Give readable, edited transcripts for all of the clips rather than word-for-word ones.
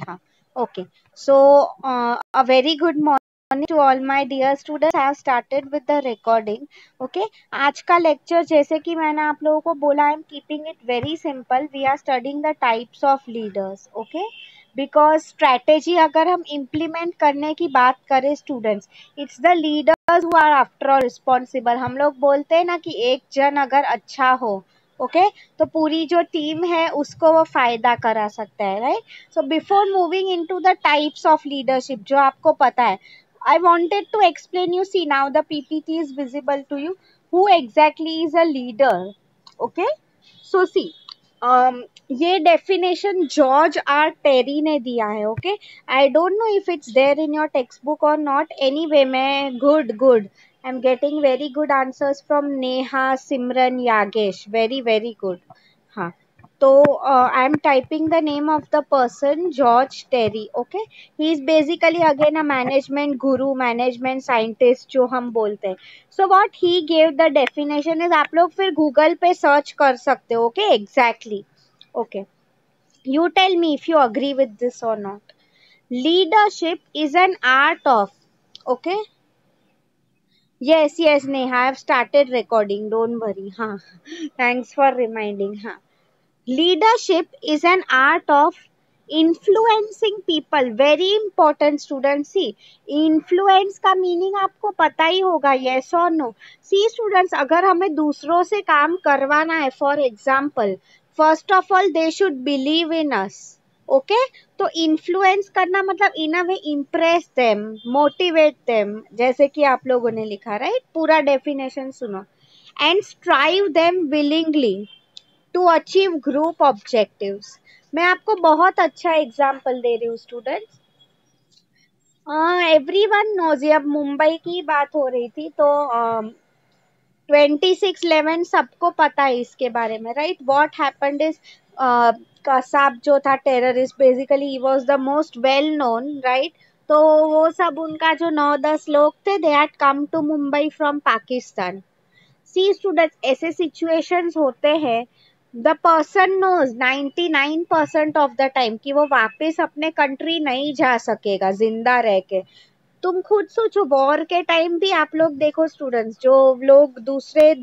हाँ, okay. So a very good morning to all my dear students. I have started with the recording. Okay, आज का lecture जैसे कि मैंने आप लोगों को बोला, I am keeping it very simple. We are studying the types of leaders. Okay, because strategy अगर हम इम्प्लीमेंट करने की बात करें students, it's the leaders who are after all responsible. हम लोग बोलते हैं ना कि एक जन अगर अच्छा हो, ओके तो पूरी जो टीम है उसको वो फायदा करा सकता है, right? So before moving into the types of leadership जो आपको पता है, I wanted to explain you. See, now the PPT is visible to you. Who exactly is a leader? Okay. So see, ये डेफिनेशन जॉर्ज आर टेरी ने दिया है. Okay, I don't know if it's there in your text book or not. Anyway, मैं good I am getting very good answers from Neha, Simran, Yagesh. Very very good. हाँ, तो I am typing the name of the person George Terry. Okay, he is basically again a management guru, management scientist जो हम बोलते हैं. So what he gave the definition is, आप लोग फिर Google पे सर्च कर सकते हो. Okay, exactly. Okay, you tell me if you agree with this or not. Leadership is an art of, okay? Yes, Neha, I have started recording, don't worry. हाँ, thanks for reminding. हाँ, leadership is an art of influencing people. Very important, students. See, influence का meaning आपको पता ही होगा, yes or no? See students, अगर हमें दूसरों से काम करवाना है, for example, first of all they should believe in us. Okay, तो इन्फ्लुएंस करना मतलब in a way impress them, motivate them, जैसे कि आप लोगों ने लिखा, राइट? पूरा डेफिनेशन सुनो. And strive them willingly to achieve group objectives. मैं आपको बहुत अच्छा एग्जाम्पल दे रही हूँ स्टूडेंट्स. एवरीवन नोज, अब मुंबई की बात हो रही थी तो 26/11 सबको पता है इसके बारे में, right? What happened is, Kasab जो था terrorist, basically he was the most well known, right? तो वो सब उनका जो 9-10 लोग थे, they had come to Mumbai from Pakistan. See students, ऐसे सिचुएशंस होते हैं, the person knows 99% of the time कि वो वापस अपने कंट्री नहीं जा सकेगा जिंदा रह के. तुम खुद सोचो, वॉर के टाइम भी आप लोग देखो स्टूडेंट्स, जो लोग दूसरे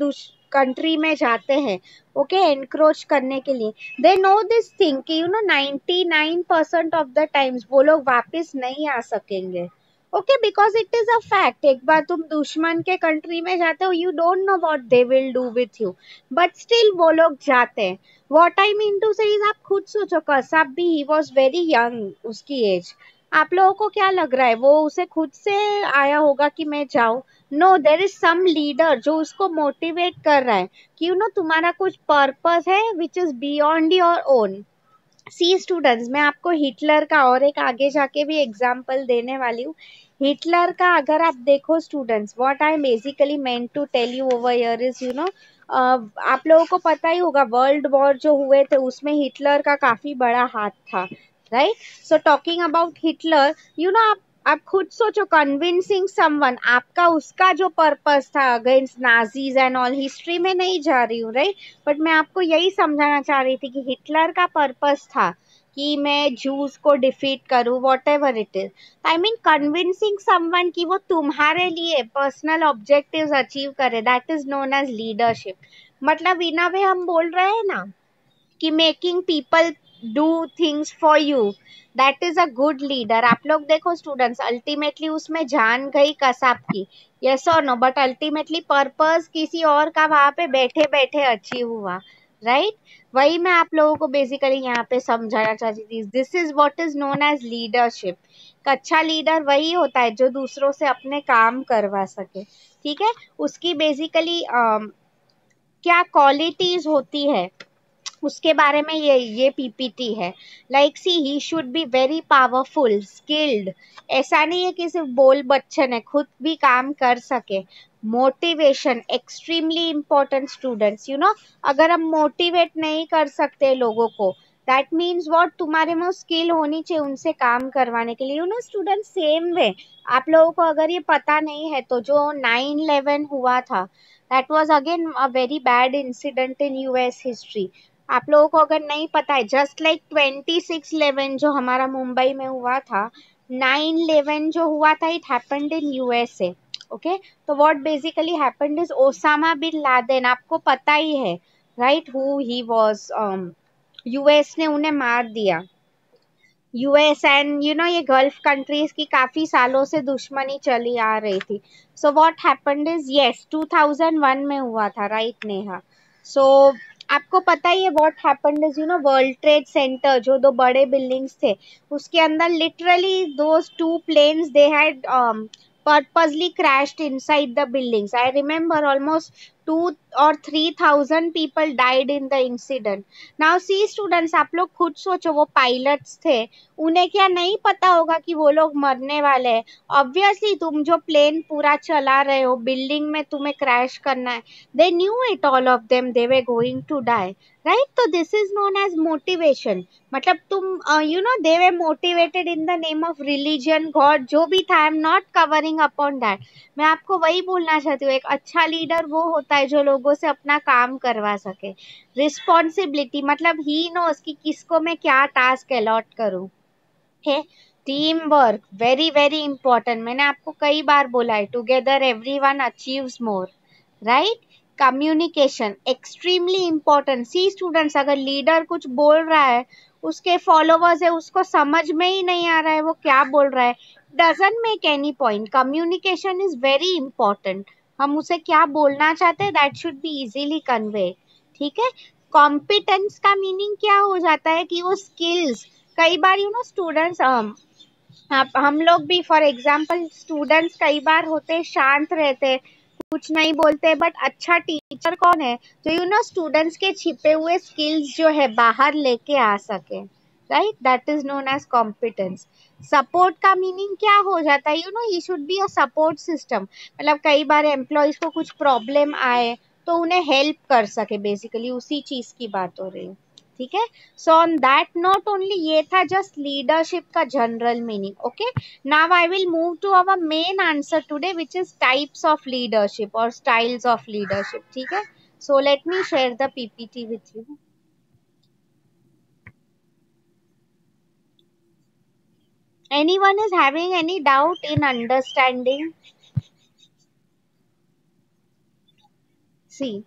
कंट्री में जाते हैं, ओके, एनक्रोच करने के लिए, दे नो दिस थिंग कि 99% ऑफ द टाइम्स वो लोग वापस नहीं आ सकेंगे. Okay, because it is a fact. एक बार तुम दुश्मन के कंट्री में जाते हो, you don't know what they will do with you, but still वो लोग जाते हैं. व्हाट आई मीन टू से इज, आप खुद सोचो, कसाब भी ही वॉज वेरी यंग, उसकी एज. आप लोगों को क्या लग रहा है, वो उसे खुद से आया होगा कि मैं जाऊं? No, there is some leader जो उसको मोटिवेट कर रहा है कि तुम्हारा कुछ पर्पस है which is beyond your own. See students, मैं आपको हिटलर का और एक आगे जाके भी एग्जाम्पल देने वाली हूँ. हिटलर का अगर आप देखो students, what I basically meant to tell you over here is, आप लोगों को पता ही होगा वर्ल्ड वॉर जो हुए थे उसमें हिटलर का काफी बड़ा हाथ था, right? So talking about Hitler, आप खुद सोचो, कन्विंसिंग समवन, आपका उसका जो पर्पस था against Nazis and all, history में नहीं जा रही हूँ, राइट? बट मैं आपको यही समझाना चाह रही थी कि हिटलर का पर्पस था कि मैं जूस को डिफीट करूं, whatever it is. I mean convincing someone कि वो तुम्हारे लिए पर्सनल ऑब्जेक्टिव्स अचीव करे, that is known as leadership. मतलब इन अ वे हम बोल रहे हैं ना कि making people do things for you, that is a good leader. आप लोग देखो स्टूडेंट्स, अल्टीमेटली उसमें जान गई कसाब की, यस और नो, बट अल्टीमेटली पर्पस किसी और का वहां पे बैठे बैठे अचीव हुआ, राइट? वही मैं आप लोगों को बेसिकली यहाँ पे समझाना चाहती थी. This is what is known as leadership. अच्छा लीडर वही होता है जो दूसरों से अपने काम करवा सके, ठीक है? उसकी बेसिकली क्या क्वालिटीज होती है उसके बारे में ये पीपीटी है. Like see, he should be very powerful, skilled. ऐसा नहीं है कि सिर्फ बोल बच्चन है, खुद भी काम कर सके. Motivation extremely important students. अगर हम मोटिवेट नहीं कर सकते लोगों को, दैट मीन्स व्हाट, तुम्हारे में स्किल होनी चाहिए उनसे काम करवाने के लिए. स्टूडेंट, सेम वे आप लोगों को अगर ये पता नहीं है तो जो 9/11 हुआ था, that was again a very bad incident in US history. आप लोगों को अगर नहीं पता है, जस्ट लाइक 26/11 जो हमारा मुंबई में हुआ था, 9/11 जो हुआ था, it happened in USA. Okay, तो what basically happened is Osama bin Laden, आपको पता ही है right who he was, US ने उन्हें मार दिया। यूएस एंड ये गल्फ कंट्रीज की काफी सालों से दुश्मनी चली आ रही थी। So what happened is, yes 2001 में हुआ था, राइट नेहा? सो आपको पता ही है what happened is, World Trade Center जो दो बड़े बिल्डिंग्स थे, उसके अंदर literally those two planes they had purposely crashed inside the buildings. I remember almost 2 or 3 thousand people died in the incident. Now see students, आप लोग खुद सोचो, वो पायलट्स थे, उन्हें क्या नहीं पता होगा कि वो लोग मरने वाले हैं? ऑब्वियसली तुम जो प्लेन पूरा चला रहे हो, बिल्डिंग में तुम्हें क्रैश करना है, they knew it, all of them they were going to die, right? तो this is known as motivation. मतलब तुम they were motivated in the name of religion, God, जो भी था, I am not covering upon that. मैं आपको वही बोलना चाहती हूँ, एक अच्छा लीडर वो होता है जो लोगों से अपना काम करवा सके। रिस्पॉन्सिबिलिटी मतलब ही नोस कि किसको मैं क्या टास्क अलॉट करूँ है। Team work very very important, मैंने आपको कई बार बोला है, together everyone achieves more, right? Communication extremely important. See students, अगर लीडर कुछ बोल रहा है, उसके फॉलोवर्स है, उसको समझ में ही नहीं आ रहा है वो क्या बोल रहा है, doesn't make any point. Communication is very important. हम उसे क्या बोलना चाहते हैं, that should be easily convey, ठीक है? कॉम्पिटेंस का मीनिंग क्या हो जाता है कि वो स्किल्स, कई बार स्टूडेंट्स, आप हम लोग भी फॉर एग्जांपल स्टूडेंट्स कई बार होते शांत रहते, कुछ नहीं बोलते, बट अच्छा टीचर कौन है जो स्टूडेंट्स के छिपे हुए स्किल्स जो है बाहर लेके आ सके, right? That is known as competence. Support का मीनिंग क्या हो जाता है, he should be a support system. मतलब कई बार एम्प्लॉयज को कुछ प्रॉब्लम आए तो उन्हें हेल्प कर सके, बेसिकली उसी चीज की बात हो रही है, ठीक है? So on that note only, ये था जस्ट लीडरशिप का general meaning. Okay, now I will move to our main answer today, which is types of leadership और स्टाइल्स ऑफ लीडरशिप, ठीक है? So let me share the PPT with you. Anyone is having any doubt in understanding? See,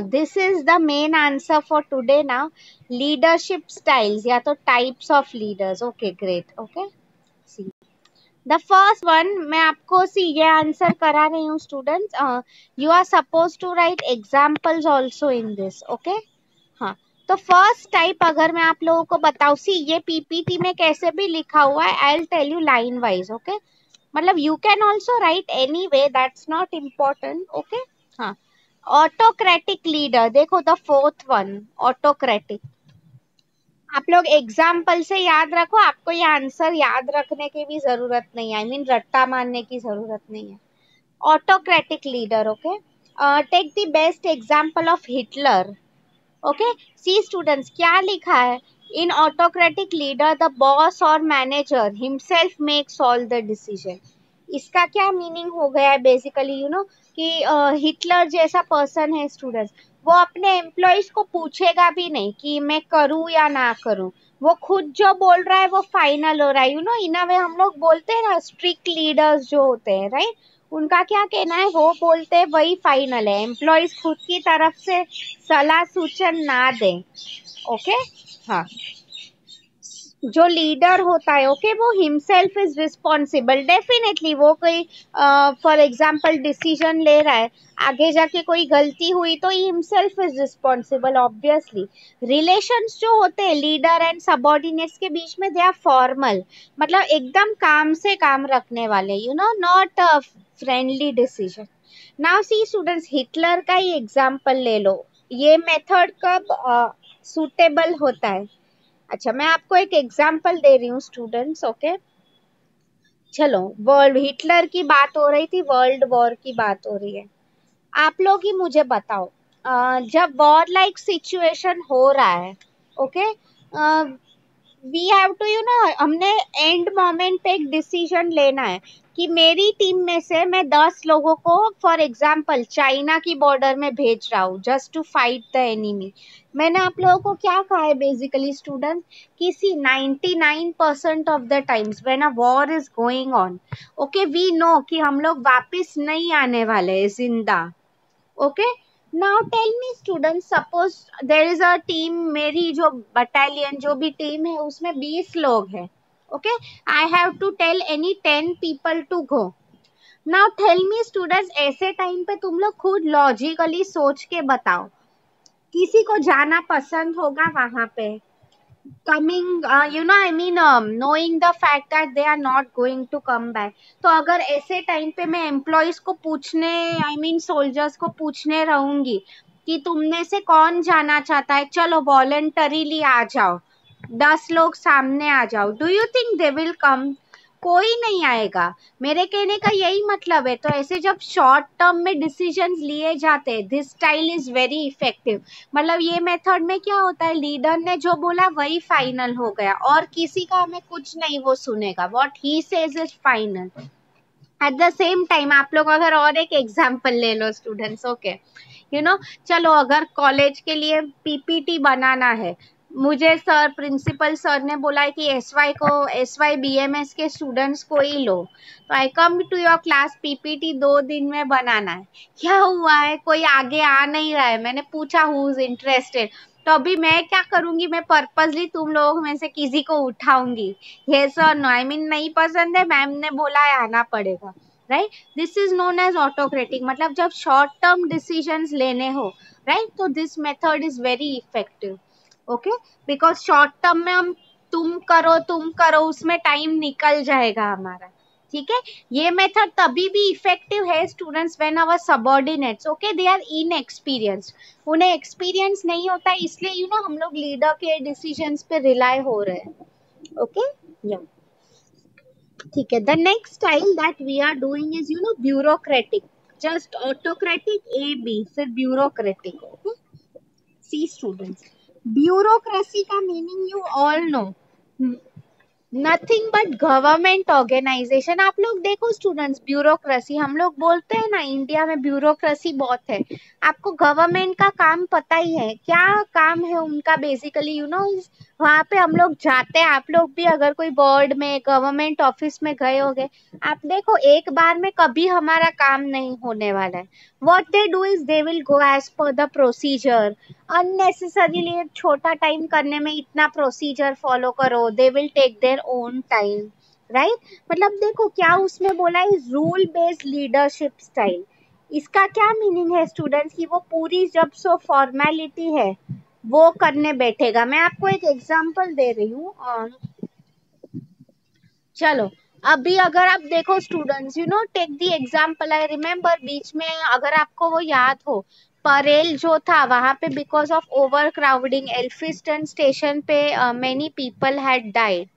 this is the main answer for today now. Leadership styles या तो types of leaders. Okay, great. Okay. See, the first one मैं आपको ये answer करा रही हूँ students. You are supposed to write examples also in this. Okay. हाँ, तो फर्स्ट टाइप अगर मैं आप लोगों को बताऊँ, ये पीपीटी में कैसे भी लिखा हुआ है, I will tell you line wise. Okay, मतलब you can also write any way, that's not important. Okay, हाँ, ऑटोक्रेटिक लीडर, देखो द फोर्थ वन, ऑटोक्रेटिक। आप लोग एग्जाम्पल से याद रखो, आपको ये आंसर याद रखने की भी जरूरत नहीं है, आई मीन रट्टा मारने की जरूरत नहीं है। Autocratic leader, okay, take the best example of Hitler. Okay, see students, क्या लिखा है? In autocratic leader the boss और manager himself makes all the decision. इसका क्या मीनिंग हो गया है बेसिकली, कि हिटलर जैसा पर्सन है स्टूडेंट्स, वो अपने एम्प्लॉयज को पूछेगा भी नहीं कि मैं करूँ या ना करूँ, वो खुद जो बोल रहा है वो फाइनल हो रहा है। इन अ वे हम लोग बोलते हैं ना, स्ट्रिक्ट लीडर्स जो होते हैं, राइट, उनका क्या कहना है, वो बोलते हैं वही फाइनल है, एम्प्लॉयज खुद की तरफ से सलाह सूचन ना दें। ओके, हाँ, जो लीडर होता है, ओके, वो हिमसेल्फ इज रिस्पॉन्सिबल, डेफिनेटली वो कोई फॉर एग्जाम्पल डिसीजन ले रहा है, आगे जाके कोई गलती हुई तो himself is responsible, obviously. Relations जो होते हैं लीडर एंड सबॉर्डिनेट्स के बीच में, दे आर फॉर्मल, मतलब एकदम काम से काम रखने वाले, not friendly decision. Now see students, Hitler का ही एग्जाम्पल ले लो, ये मेथड कब सुटेबल होता है? अच्छा, मैं आपको एक एग्जाम्पल दे रही हूँ स्टूडेंट्स। ओके, चलो, वर्ल्ड, हिटलर की बात हो रही थी, वर्ल्ड वॉर की बात हो रही है, आप लोग ही मुझे बताओ, जब वॉर लाइक सिचुएशन हो रहा है, ओके, वी हैव टू हमने एंड मोमेंट पे एक डिसीजन लेना है, कि मेरी टीम में से मैं 10 लोगों को फॉर एग्जाम्पल चाइना की बॉर्डर में भेज रहा हूँ just to fight the enemy. मैंने आप लोगों को क्या कहा है बेसिकली स्टूडेंट, किसी 99% of the times when a war is going on, okay we know कि हम लोग वापस नहीं आने वाले हैं जिंदा। Okay, now tell me student, suppose there is a team, मेरी जो बटालियन जो भी टीम है उसमें 20 लोग हैं। Okay, I have to tell any 10 people to go. Now tell me students, ऐसे टाइम पे तुम लोग खुद लॉजिकली सोच के बताओ, किसी को जाना पसंद होगा वहां पे? coming I mean knowing the fact that they are not going to come back, तो अगर ऐसे टाइम पे मैं एम्प्लॉयज को पूछने सोल्जर्स को पूछने रहूंगी कि तुमने से कौन जाना चाहता है, चलो वॉलंटरीली आ जाओ, 10 लोग सामने आ जाओ, do you think they will come? कोई नहीं आएगा। मेरे कहने का यही मतलब है। तो ऐसे जब शॉर्ट टर्म में डिसीजंस लिए जाते हैं, this style is very effective. मतलब ये मेथड में क्या होता है, लीडर ने जो बोला वही फाइनल हो गया और किसी का हमें कुछ नहीं वो सुनेगा, what he says is final. Eight the same time आप लोग अगर और एक एग्जांपल ले लो स्टूडेंट्स, ओके चलो अगर कॉलेज के लिए पीपीटी बनाना है, मुझे सर प्रिंसिपल सर ने बोला है कि एस वाई बीएमएस के स्टूडेंट्स को ही लो, तो I come to your class, PPT 2 दिन में बनाना है। क्या हुआ है, कोई आगे आ नहीं रहा है, मैंने पूछा हु इज इंटरेस्टेड, तो अभी मैं क्या करूंगी, मैं पर्पसली तुम लोगों में से किसी को उठाऊंगी, ये सर नो नहीं पसंद है, मैम ने बोला है आना पड़ेगा, right. This is known as autocratic. मतलब जब शॉर्ट टर्म डिसीजंस लेने हो, राइट, तो this method is very effective. Okay, because short term में हम तुम करो उसमें टाइम निकल जाएगा हमारा। ठीक है, ये मेथड तभी भी इफेक्टिव है students when our subordinates, okay, they are inexperienced, उन्हें एक्सपीरियंस नहीं होता, इसलिए हम लोग लीडर के डिसीजंस पे रिलाई हो रहे हैं। ओके, या ठीक है। The next style that we are doing is bureaucratic, just autocratic A B, फिर bureaucratic. Okay, see students, bureaucracy का meaning you all know, nothing but government organisation. आप लोग देखो स्टूडेंट्स, ब्यूरोक्रेसी हम लोग बोलते हैं ना, इंडिया में ब्यूरोक्रेसी बहुत है। आपको गवर्नमेंट का काम पता ही है, क्या काम है उनका बेसिकली, वहां पे हम लोग जाते हैं। आप लोग भी अगर कोई बोर्ड में गवर्नमेंट ऑफिस में गए होगे, आप देखो एक बार में कभी हमारा काम नहीं होने वाला है। What they do is they will go as per the procedure, unnecessarily छोटा टाइम करने में इतना प्रोसीजर फॉलो करो, they will take their own time, right. मतलब देखो क्या उसमें बोला है, रूल बेस्ड लीडरशिप स्टाइल। इसका क्या मीनिंग है स्टूडेंट्स, कि वो पूरी जब सो फॉर्मेलिटी है वो करने बैठेगा। मैं आपको एक एग्जांपल दे रही हूँ। चलो अभी अगर आप देखो students, take the example, I remember बीच में अगर आपको वो याद हो, परेल जो था वहां पे because of over crowding Elphinstone station पे many people had died.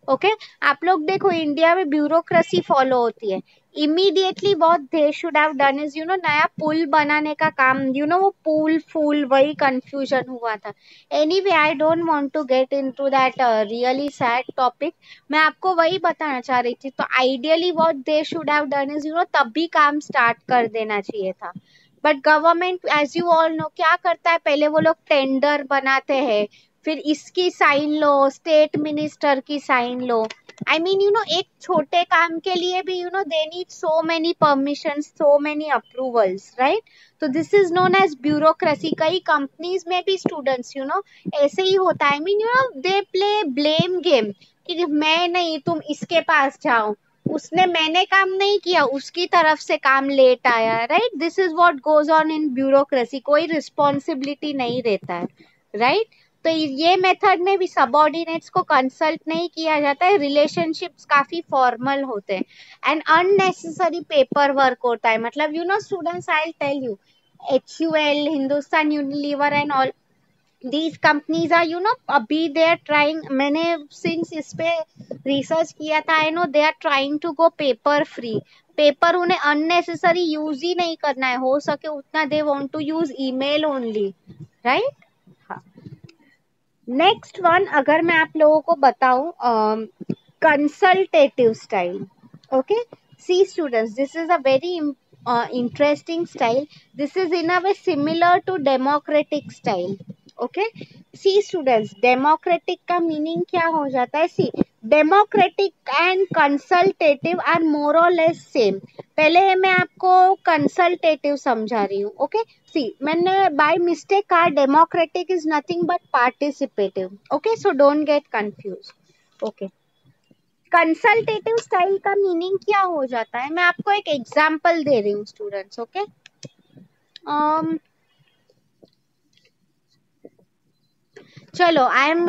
Okay, आप लोग देखो इंडिया में ब्यूरोक्रेसी फॉलो होती है। Immediately what they should have done is नया पुल बनाने का काम, वो पुल फूल वही कंफ्यूजन हुआ था। Anyway I don't want to get into that really sad topic. मैं आपको वही बताना चाह रही थी। तो ideally what they should have done is तभी काम स्टार्ट कर देना चाहिए था। But government as you all know क्या करता है, पहले वो लोग टेंडर बनाते हैं, फिर इसकी साइन लो, स्टेट मिनिस्टर की साइन लो। एक छोटे काम के लिए भी they need so many permission, so many approvals, right. तो this is known as bureaucracy. कई कंपनीज में भी स्टूडेंट्स ऐसे ही होता है। दे प्ले ब्लेम गेम, कि मैं नहीं तुम इसके पास जाओ, उसने मैंने काम नहीं किया, उसकी तरफ से काम लेट आया, right. This is what goes on in bureaucracy, कोई रिस्पॉन्सिबिलिटी नहीं रहता है, राइट। तो ये मेथड में भी सबऑर्डिनेट्स को कंसल्ट नहीं किया जाता है, रिलेशनशिप्स काफी फॉर्मल होते हैं एंड अननेसेसरी पेपर वर्क होता है। मतलब students, I will tell you, HUL, Hindustan Unilever and all these companies are अभी they are trying, मैंने since इस पे रिसर्च किया था, I know they are trying to go paper free। Paper उन्हें unnecessary यूज ही नहीं करना है, हो सके उतना they want to use email only, right। हाँ, नेक्स्ट वन अगर मैं आप लोगों को बताऊं, consultative style. Okay, See students, this is a very interesting style. This is in a way similar to democratic style. Okay, see students, democratic का meaning क्या हो जाता है? See, democratic and consultative are more or less same. पहले मैं आपको consultative समझा रही हूँ. Okay, see, मैंने by mistake कहा democratic is nothing but participative. Okay, so don't get confused. Okay, consultative style का मीनिंग क्या हो जाता है? मैं आपको एक एग्जांपल दे रही हूँ स्टूडेंट्स. ओके, चलो, I am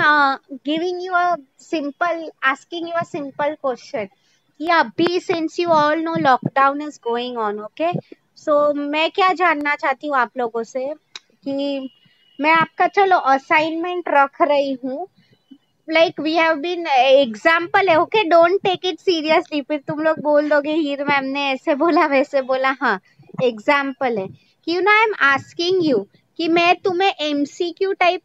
giving you a simple, asking you a simple question कि अभी since you all know lockdown is going on. Okay, so मैं क्या जानना चाहती हूँ आप लोगों से कि मैं आपका चलो असाइनमेंट रख रही हूँ. Like we have been example है. Okay, don't take it seriously, फिर तुम लोग बोल दोगे हीर मैम ने ऐसे बोला वैसे बोला. हाँ, एग्जाम्पल है कि you know I am asking you कि मैं तुम्हें एमसीक्यू टाइप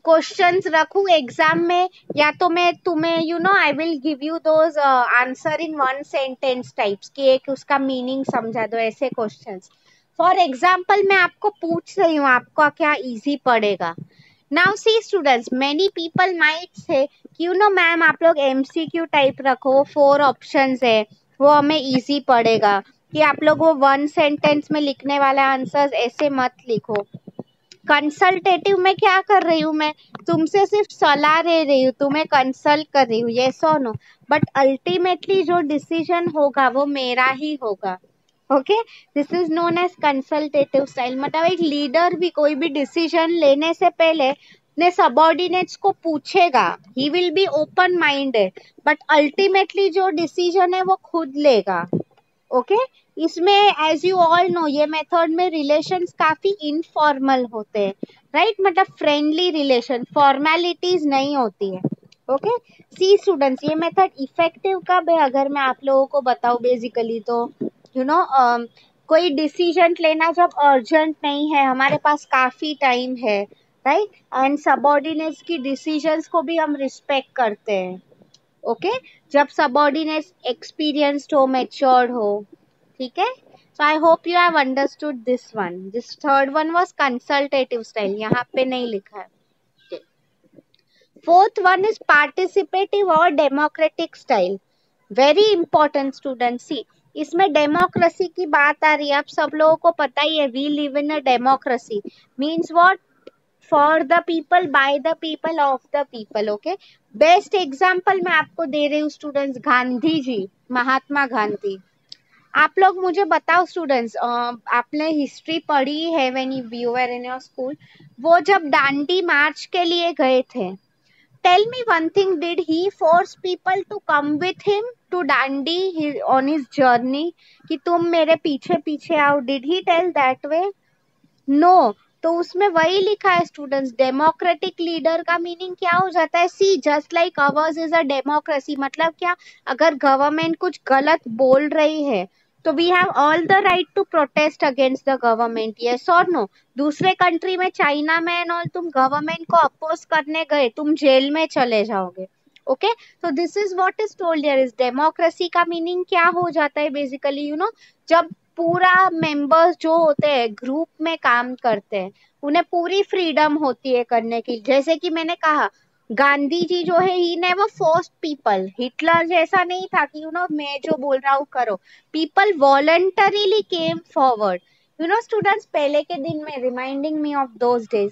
क्वेश्चंस रखूं एग्जाम में, या तो मैं तुम्हें you know I will give you those answer in one sentence types कि एक उसका मीनिंग समझा दो, ऐसे क्वेश्चंस. फॉर एग्जाम्पल मैं आपको पूछ रही हूँ, आपको क्या इजी पड़ेगा? Now see students, many people might say you know ma'am आप लोग एमसीक्यू टाइप रखो, 4 ऑप्शंस है, वो हमें इजी पड़ेगा. कि आप लोग वो वन सेंटेंस में लिखने वाले आंसर्स ऐसे मत लिखो. कंसल्टेटिव में क्या कर रही हूँ? मैं तुमसे सिर्फ सलाह दे रही हूँ, तुम्हें कंसल्ट कर रही हूँ, यस और नो, बट अल्टीमेटली जो डिसीजन होगा वो मेरा ही होगा. Okay, this is known as consultative style. मतलब एक लीडर भी कोई भी डिसीजन लेने से पहले अपने सबॉर्डिनेट्स को पूछेगा. He will be open minded, but ultimately जो डिसीजन है वो खुद लेगा. ओके, इसमें एज यू ऑल नो ये मेथड में रिलेशंस काफी इनफॉर्मल होते हैं. राइट, मतलब फ्रेंडली रिलेशन, फॉर्मेलिटीज नहीं होती है. ओके, सी स्टूडेंट्स, ये मेथड इफेक्टिव कब है अगर मैं आप लोगों को बताऊं बेसिकली तो यू नो कोई डिसीजन लेना जब अर्जेंट नहीं है, हमारे पास काफी टाइम है. राइट, एंड सबॉर्डिनेट्स की डिसीजंस को भी हम रिस्पेक्ट करते हैं. ओके, जब सबॉर्डिनेट्स एक्सपीरियंस्ड हो, मैच्योर्ड हो. ठीक है, so I hope you have understood this one. This third one was consultative style, यहाँ पे नहीं लिखा है. फोर्थ वन इज पार्टिसिपेटिव और democratic style. Very important student. See, इसमें डेमोक्रेसी की बात आ रही है. आप सब लोगों को पता ही है, we live in a democracy. Means what? For the people, by the people, of the people. Okay, best example मैं आपको दे रही हूँ स्टूडेंट्स, गांधी जी, महात्मा गांधी. आप लोग मुझे बताओ स्टूडेंट्स, आपने हिस्ट्री पढ़ी है when you were in your school. वो जब दांडी मार्च के लिए गए थे, tell me one thing, did he force people to come with him to Dandi on his journey कि तुम मेरे पीछे पीछे आओ? Did he tell that way? No. तो उसमें वही लिखा है स्टूडेंट्स, डेमोक्रेटिक लीडर का मीनिंग क्या हो जाता है? See, just like ours is a democracy. मतलब क्या? अगर गवर्नमेंट कुछ गलत बोल रही है तो we have all the right to protest against the government, yes और नो? दूसरे कंट्री में, चाइना में एंड ऑल, तुम गवर्नमेंट को अपोज करने गए, तुम जेल में चले जाओगे. ओके, तो this is what is told here. Is democracy का मीनिंग क्या हो जाता है बेसिकली? यू नो, जब पूरा मेंबर्स जो होते हैं ग्रुप में काम करते हैं, उन्हें पूरी फ्रीडम होती है करने की. जैसे कि मैंने कहा, गांधी जी जो है, he never forced people. Hitler जैसा नहीं था कि यू नो मैं जो बोल रहा हूँ करो. People voluntarily came forward. You know students, पहले के दिन में, reminding me of those days,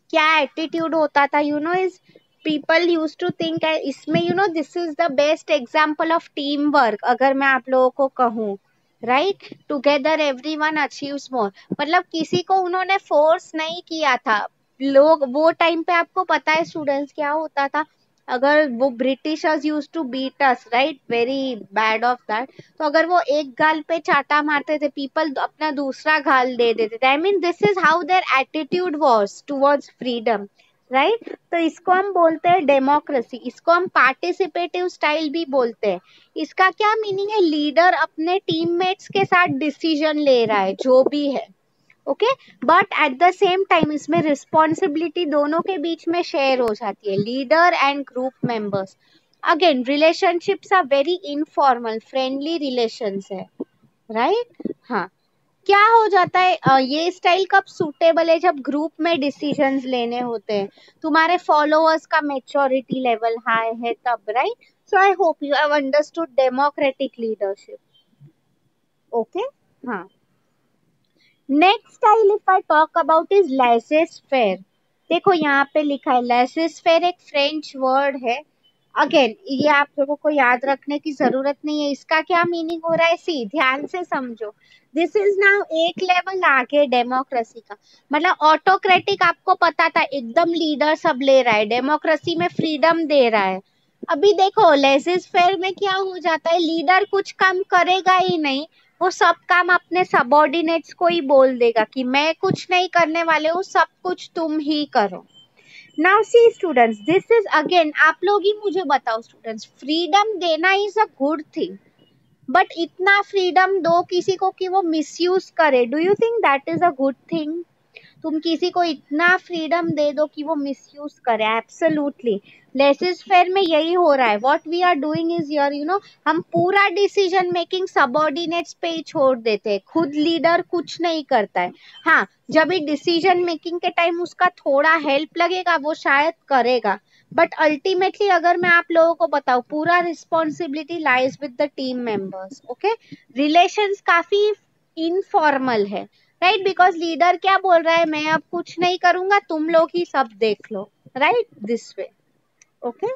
क्या एटीट्यूड होता था? You know, is people use to think, इसमें you know this is the best example of team work अगर मैं आप लोगों को कहूँ. Right, together everyone achieves more. मतलब किसी को उन्होंने फोर्स नहीं किया था. लोग वो टाइम पे, आपको पता है स्टूडेंट्स क्या होता था? अगर वो Britishers use to beat us, right, very bad of that. तो अगर वो एक गाल पे चाटा मारते थे, पीपल अपना दूसरा गाल दे देते थे. I mean this is how their attitude was towards freedom. Right, तो इसको हम बोलते हैं डेमोक्रेसी. इसको हम पार्टिसिपेटिव स्टाइल भी बोलते हैं. इसका क्या मीनिंग है? लीडर अपने टीममेट्स के साथ डिसीजन ले रहा है जो भी है. Okay, but at the same time इसमें रिस्पॉन्सिबिलिटी दोनों के बीच में शेयर हो जाती है, leader and group members. Again relationships are very informal, friendly relations है, राइट? हाँ, क्या हो जाता है ये स्टाइल कब सूटेबल है? जब ग्रुप में डिसीजंस लेने होते हैं, तुम्हारे फॉलोअर्स का मेच्योरिटी लेवल हाई है तब, right? So I hope you have understood democratic leadership. Okay, हाँ। Next style if I talk about is laissez faire. देखो यहाँ पे लिखा है लेसेस फेयर, एक फ्रेंच वर्ड है। अगेन ये आप लोगों को याद रखने की जरूरत नहीं है, इसका क्या मीनिंग हो रहा है, सी ध्यान से समझो। दिस इज नाउ एक लेवल आगे डेमोक्रेसी का। मतलब ऑटोक्रेटिक आपको पता था, एकदम लीडर सब ले रहा है, डेमोक्रेसी में फ्रीडम दे रहा है। अभी देखो लेजिस फेयर में क्या हो जाता है, लीडर कुछ काम करेगा ही नहीं, वो सब काम अपने सबॉर्डिनेट्स को ही बोल देगा कि मैं कुछ नहीं करने वाले हूँ, सब कुछ तुम ही करो। Now see students, this is again, आप लोग ही मुझे बताओ स्टूडेंट्स, फ्रीडम देना is a good thing, but इतना फ्रीडम दो किसी को कि वो मिसयूज करे, do you think that is a good thing? तुम किसी को इतना फ्रीडम दे दो कि वो मिसयूज करे, एब्सोल्युटली। लेसिस फेयर में यही हो रहा है, what we are doing is your हम पूरा डिसीजन मेकिंग सबऑर्डिनेट्स पे ही छोड़ देते हैं, खुद लीडर कुछ नहीं करता है। हाँ, जब भी डिसीजन मेकिंग के टाइम उसका थोड़ा हेल्प लगेगा वो शायद करेगा, बट अल्टीमेटली अगर मैं आप लोगों को बताऊं, पूरा responsibility lies with the team members. Okay, relations काफी इनफॉर्मल है, राइट? बिकॉज लीडर क्या बोल रहा है, मैं अब कुछ नहीं करूंगा, तुम लोग ही सब देख लो, राइट? This way. ओके,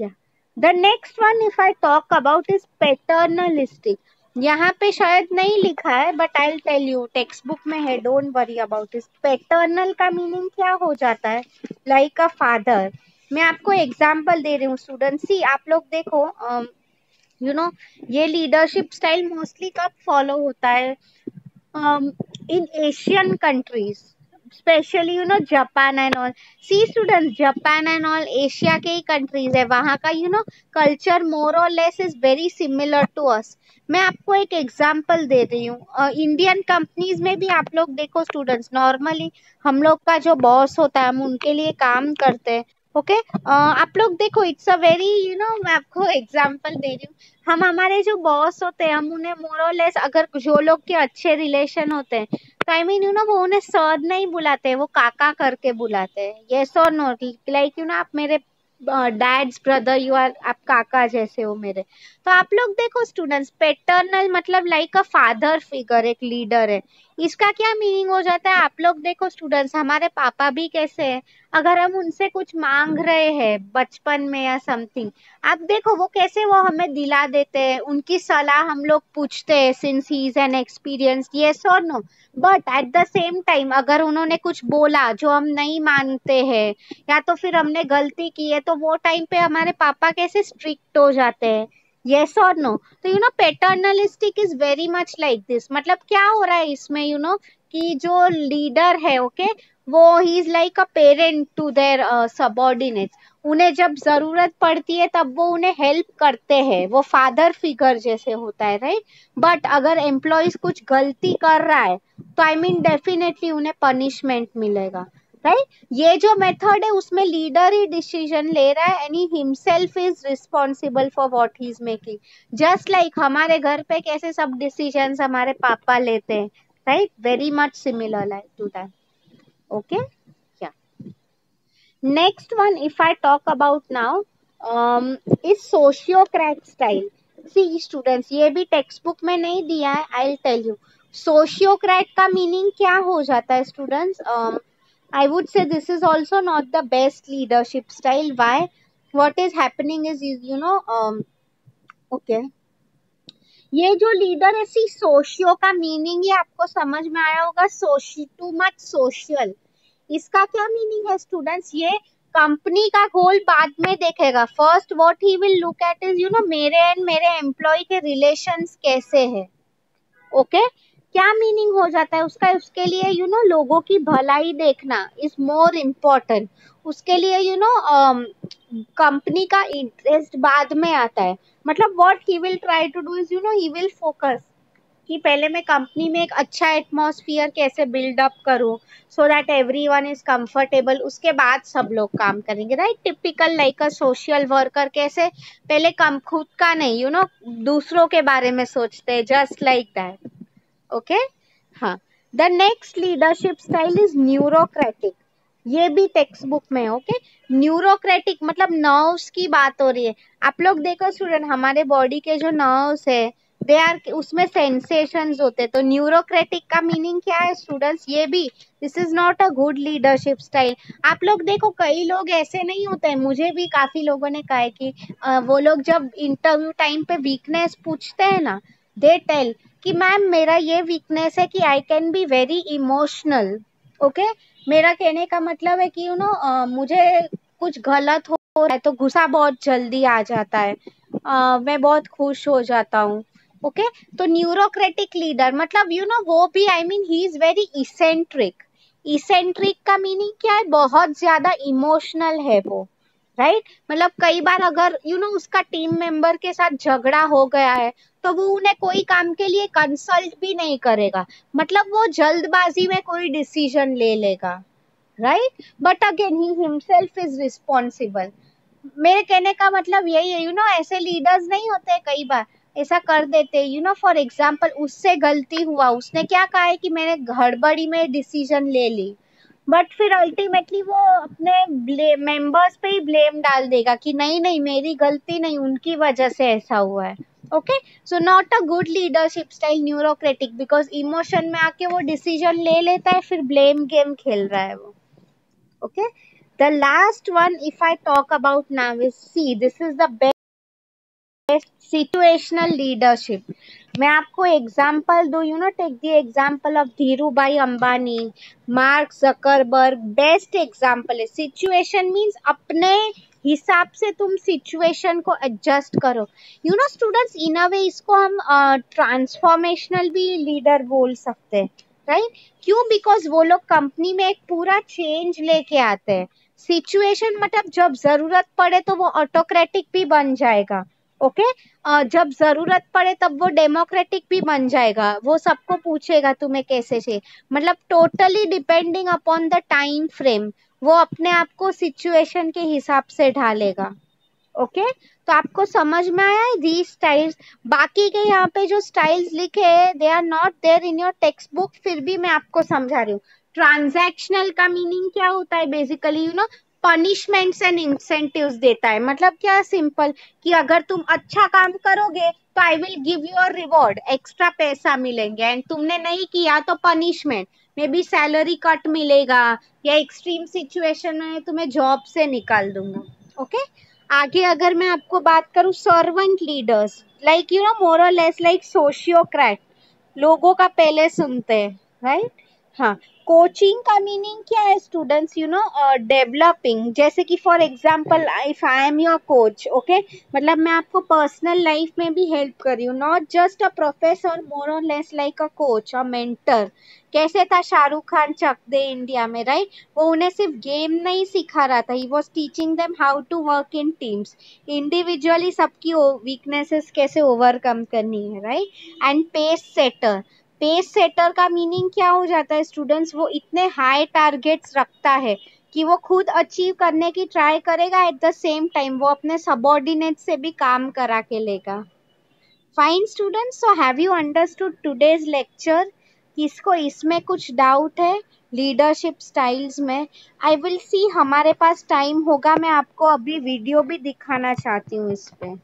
या the next one if I talk about is paternalistic. यहाँ पे शायद नहीं लिखा है, but I will tell you, text book में है, don't worry about it. Paternal का मीनिंग क्या हो जाता है, लाइक अ फादर। मैं आपको एग्जाम्पल दे रही हूँ स्टूडेंट, सी आप लोग देखो, यू नो ये लीडरशिप स्टाइल मोस्टली कब फॉलो होता है, in Asian countries, especially Japan and all. See students, Japan and all Asia के ही countries है, वहाँ का culture more or less is very similar to us. मैं आपको एक एग्जाम्पल दे रही हूँ, इंडियन कंपनीज में भी आप लोग देखो स्टूडेंट्स, नॉर्मली हम लोग का जो बॉस होता है हम उनके लिए काम करते हैं। ओके, आप लोग देखो, इट्स अ वेरी मैं आपको एग्जाम्पल दे रही हूँ, हम हमारे जो बॉस होते हैं हम उन्हें मोर और लेस, अगर जो लोग के अच्छे रिलेशन होते हैं तो आई मीन वो उन्हें सर नहीं बुलाते, वो काका करके बुलाते हैं, यस और नो? लाइक आप मेरे डैड्स ब्रदर, यू आर, आप काका जैसे हो मेरे। तो आप लोग देखो स्टूडेंट्स, पेटर्नल मतलब लाइक अ फादर फिगर, एक लीडर है, इसका क्या मीनिंग हो जाता है? आप लोग देखो स्टूडेंट्स, हमारे पापा भी कैसे हैं, अगर हम उनसे कुछ मांग रहे हैं बचपन में या समथिंग, आप देखो वो कैसे वो हमें दिला देते हैं, उनकी सलाह हम लोग पूछते हैं, since he is an experience, yes और no? But at the same time अगर उन्होंने कुछ बोला जो हम नहीं मानते हैं, या तो फिर हमने गलती की है, तो वो टाइम पे हमारे पापा कैसे स्ट्रिक्ट हो जाते हैं, यस और नो? तो paternalistic is very much like this. मतलब क्या हो रहा है इसमें, कि जो लीडर है, ओके, वो ही is like a parent to their subordinates, उन्हें जब जरूरत पड़ती है तब वो उन्हें हेल्प करते हैं, वो फादर फिगर जैसे होता है, राइट? बट अगर एम्प्लॉयज कुछ गलती कर रहा है तो आई मीन डेफिनेटली उन्हें पनिशमेंट मिलेगा, राइट? ये जो मेथड है उसमें लीडर ही डिसीजन ले रहा है, and he himself is responsible for what he is making. Just like हमारे घर पे कैसे सब डिसीजंस हमारे पापा लेते हैं, right? Very much similar like to that. Okay, next one if I talk about now, is sociocrat style. See students, ये भी टेक्स्ट बुक में नहीं दिया है, I'll tell you. Sociocrat का मीनिंग क्या हो जाता है students? I would say this is also not the best leadership style. Why? What is happening is okay, ये जो लीडर है, सी सोशियो का मीनिंग ही आपको समझ में आया होगा, सोशी, टू मच सोशल। इसका क्या मीनिंग है स्टूडेंट्स? ये कंपनी का गोल बाद में देखेगा, first what he will look at is मेरे एंड मेरे एम्प्लॉय के रिलेशंस कैसे है। ओके, क्या मीनिंग हो जाता है उसका? उसके लिए लोगों की भलाई देखना इज मोर इम्पोर्टेंट, उसके लिए कंपनी का इंटरेस्ट बाद में आता है। मतलब what he will try to do is he will focus कि पहले मैं कंपनी में एक अच्छा एटमॉस्फेयर कैसे बिल्डअप करूं so that everyone is comfortable, उसके बाद सब लोग काम करेंगे, right. Typical like a social worker कैसे पहले कम खुद का नहीं दूसरों के बारे में सोचते हैं, जस्ट लाइक दैट। ओके, हाँ। The next leadership style is neurocratic. ये भी टेक्स्ट बुक में, ओके। न्यूरोक्रेटिक मतलब नर्व्स की बात हो रही है। आप लोग देखो स्टूडेंट, हमारे बॉडी के जो नर्व्स है दे आर, उसमें सेंसेशंस होते हैं। तो न्यूरोक्रेटिक का मीनिंग क्या है स्टूडेंट्स? ये भी, this is not a good leadership style. आप लोग देखो कई लोग ऐसे नहीं होते हैं, मुझे भी काफी लोगों ने कहा है कि वो लोग जब इंटरव्यू टाइम पे वीकनेस पूछते हैं ना, दे टेल कि मैम मेरा ये वीकनेस है कि I can be very emotional. Okay, मेरा कहने का मतलब है कि मुझे कुछ गलत हो रहा है तो गुस्सा बहुत जल्दी आ जाता है, मैं बहुत खुश हो जाता हूँ। ओके, तो न्यूरोक्रेटिक लीडर मतलब वो भी, I mean he is very eccentric. Eccentric का मीनिंग क्या है? बहुत ज्यादा इमोशनल है वो, राइट। मतलब कई बार अगर उसका टीम मेंबर के साथ झगड़ा हो गया है तो वो उन्हें कोई काम के लिए कंसल्ट भी नहीं करेगा, मतलब वो जल्दबाजी में कोई डिसीजन ले लेगा, right. But again he himself is responsible. मेरे कहने का मतलब यही है, ऐसे लीडर्स नहीं होते, कई बार ऐसा कर देते, फॉर एग्जाम्पल उससे गलती हुआ, उसने क्या कहा है कि मैंने गड़बड़ी में डिसीजन ले ली, बट फिर अल्टीमेटली वो अपने मेंबर्स पे ही ब्लेम डाल देगा कि नहीं नहीं मेरी गलती नहीं, उनकी वजह से ऐसा हुआ है। Okay, so not a good leadership style neurocratic, because emotion में आके वो डिसीजन ले लेता है, फिर ब्लेम गेम खेल रहा है वो। Okay, the last one if I talk about now is, see this is the best, situational leadership. मैं आपको एग्जांपल दूं, take the example of Dhiru bhai Ambani, Mark Zuckerberg, best example है। सिचुएशन मींस अपने हिसाब से तुम सिचुएशन को एडजस्ट करो। स्टूडेंट्स, इन अ वे इसको हम ट्रांसफॉर्मेशनल भी लीडर बोल सकते हैं, राइट। क्यों? बिकॉज वो लोग कंपनी में एक पूरा चेंज लेके आते हैं। सिचुएशन मतलब जब जरूरत पड़े तो वो ऑटोक्रेटिक भी बन जाएगा, ओके। जब जरूरत पड़े तब वो डेमोक्रेटिक भी बन जाएगा, वो सबको पूछेगा तुम्हें कैसे चाहिए, मतलब totally depending upon the time frame, वो अपने आप को सिचुएशन के हिसाब से ढालेगा। ओके, तो आपको समझ में आया है दी स्टाइल्स? बाकी के यहाँ पे जो स्टाइल्स लिखे हैं they are not there in your text book, फिर भी मैं आपको समझा रही हूँ। ट्रांजैक्शनल का मीनिंग क्या होता है? बेसिकली पनिशमेंट्स एंड इंसेंटिव्स देता है। मतलब क्या? सिंपल, कि अगर तुम अच्छा काम करोगे तो I will give you a reward, extra पैसा मिलेंगे, एंड तुमने नहीं किया तो punishment, may be salary cut मिलेगा, या एक्सट्रीम सिचुएशन में तुम्हें जॉब से निकाल दूंगा। ओके, आगे अगर मैं आपको बात करूं, सर्वेंट लीडर्स लाइक मोर और लेस लाइक सोशियोक्रेट, लोगों का पहले सुनते हैं, राइट। हाँ, कोचिंग का मीनिंग क्या है स्टूडेंट्स? डेवलपिंग, जैसे कि for example if I am your coach, okay, मतलब मैं आपको पर्सनल लाइफ में भी हेल्प कर रही हूँ, not just a professor, more और लेस लाइक अ कोच और मेंटर। कैसे था शाहरुख खान चक दे इंडिया में, राइट। वो उन्हें सिर्फ गेम नहीं सिखा रहा था, he was teaching them how to work in teams, individually सबकी वीकनेसेस कैसे ओवरकम करनी है, राइट। And pace setter, pace setter का मीनिंग क्या हो जाता है स्टूडेंट्स? वो इतने हाई टारगेट्स रखता है कि वो खुद अचीव करने की ट्राई करेगा, एट द सेम टाइम वो अपने सबऑर्डिनेट से भी काम करा के लेगा। Fine students, so have you understood today's lecture? किसको इसमें कुछ डाउट है लीडरशिप स्टाइल्स में? आई विल सी, हमारे पास टाइम होगा, मैं आपको अभी वीडियो भी दिखाना चाहती हूँ इस पे।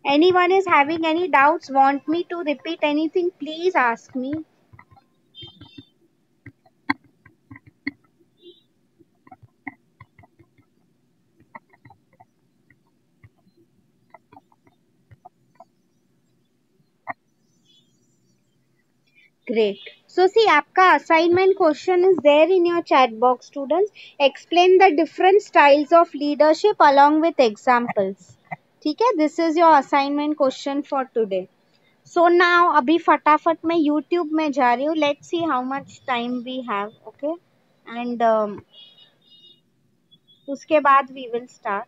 Anyone is having any doubts, want me to repeat anything, please ask me. Great. So see, आपका assignment question is there in your chat box, students. Explain the different styles of leadership along with examples. ठीक है? This is your assignment question for today. So now अभी फटाफट मैं YouTube में जा रही हूँ. Let's see how much time we have. Okay, and उसके बाद we will start.